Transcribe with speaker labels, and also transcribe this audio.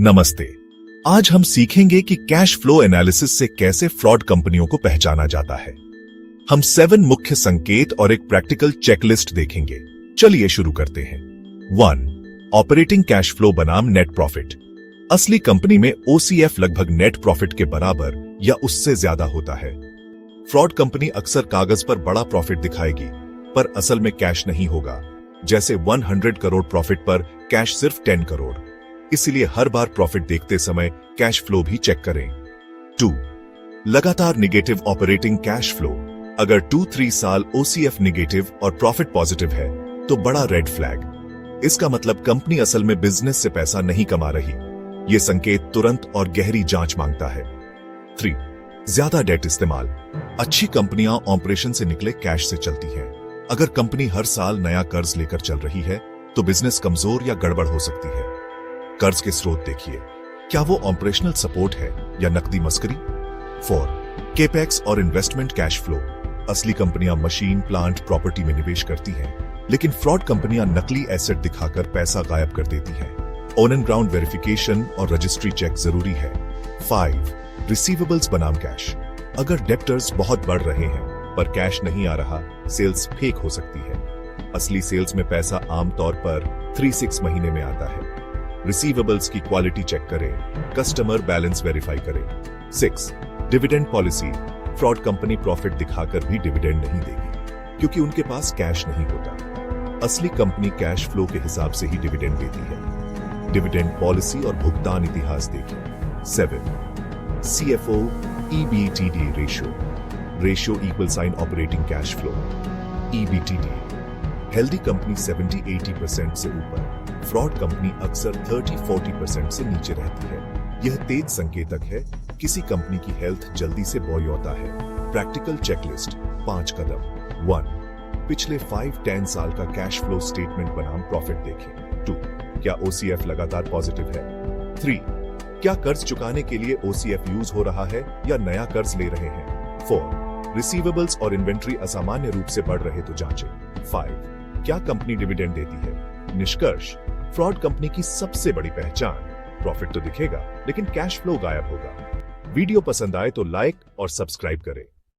Speaker 1: नमस्ते। आज हम सीखेंगे कि कैश फ्लो एनालिसिस से कैसे फ्रॉड कंपनियों को पहचाना जाता है। हम 7 मुख्य संकेत और एक प्रैक्टिकल चेकलिस्ट देखेंगे। चलिए शुरू करते हैं। 1. ऑपरेटिंग कैश फ्लो बनाम नेट प्रॉफिट। असली कंपनी में ओसीएफ लगभग नेट प्रॉफिट के बराबर या उससे ज्यादा होता है। फ्रॉड कंपनी अक्सर कागज पर बड़ा प्रॉफिट दिखाएगी, पर असल में कैश नहीं होगा। जैसे 100 करोड़ प्रॉफिट पर कैश सिर्फ 10 करोड़। इसलिए हर बार प्रॉफिट देखते समय कैश फ्लो भी चेक करें। 2. लगातार निगेटिव ऑपरेटिंग कैश फ्लो। अगर 2-3 साल ओसीएफ निगेटिव और प्रॉफिट पॉजिटिव है तो बड़ा रेड फ्लैग। इसका मतलब कंपनी असल में बिजनेस से पैसा नहीं कमा रही। यह संकेत तुरंत और गहरी जांच मांगता है। 3. ज्यादा डेट इस्तेमाल। अच्छी कंपनियां ऑपरेशन से निकले कैश से चलती हैं। अगर कंपनी हर साल नया कर्ज लेकर चल रही है तो बिजनेस कमजोर या गड़बड़ हो सकती है। कर्ज के स्रोत देखिए, क्या वो ऑपरेशनल सपोर्ट है या नकदी मस्करी। 4. केपेक्स और इन्वेस्टमेंट कैश फ्लो। असली कंपनियां मशीन, प्लांट, प्रॉपर्टी में निवेश करती हैं, लेकिन फ्रॉड कंपनियां नकली एसेट दिखाकर पैसा गायब कर देती हैं। ऑन एंड ग्राउंड वेरिफिकेशन और रजिस्ट्री चेक जरूरी है। 5. रिसीवेबल्स बनाम कैश। अगर डेप्टर्स बहुत बढ़ रहे हैं पर कैश नहीं आ रहा, सेल्स फेक हो सकती है। असली सेल्स में पैसा आमतौर पर 3-6 महीने में आता है। रिसीवेबल्स की क्वालिटी चेक करें, कस्टमर बैलेंस वेरीफाई करें। 6. Dividend policy. Fraud company profit दिखाकर भी डिविडेंड नहीं देगी, क्योंकि उनके पास कैश नहीं होता। असली कंपनी कैश फ्लो के हिसाब से ही डिविडेंड देती है। डिविडेंड पॉलिसी और भुगतान इतिहास देखिए। 7. CFO EBITDA ratio equal sign operating cash flow. EBTD। Healthy company 70-80% से ऊपर, फ्रॉड कंपनी अक्सर 30-40% से नीचे रहती है। यह तेज संकेतक है किसी कंपनी की हेल्थ जल्दी से बौयोता है। प्रैक्टिकल चेकलिस्ट 5 कदम। 1. पिछले 5-10 साल का कैश फ्लो स्टेटमेंट बनाम प्रॉफिट देखें। 2. क्या ओसीएफ लगातार पॉजिटिव है। 3. क्या कर्ज चुकाने के लिए ओसीएफ यूज हो रहा है या नया कर्ज ले रहे हैं। 4. रिसीवेबल्स और इन्वेंट्री असामान्य रूप से बढ़ रहे तो जांचें। 5. क्या कंपनी डिविडेंड देती है। निष्कर्ष, फ्रॉड कंपनी की सबसे बड़ी पहचान, प्रॉफिट तो दिखेगा लेकिन कैश फ्लो गायब होगा। वीडियो पसंद आए तो लाइक और सब्सक्राइब करें।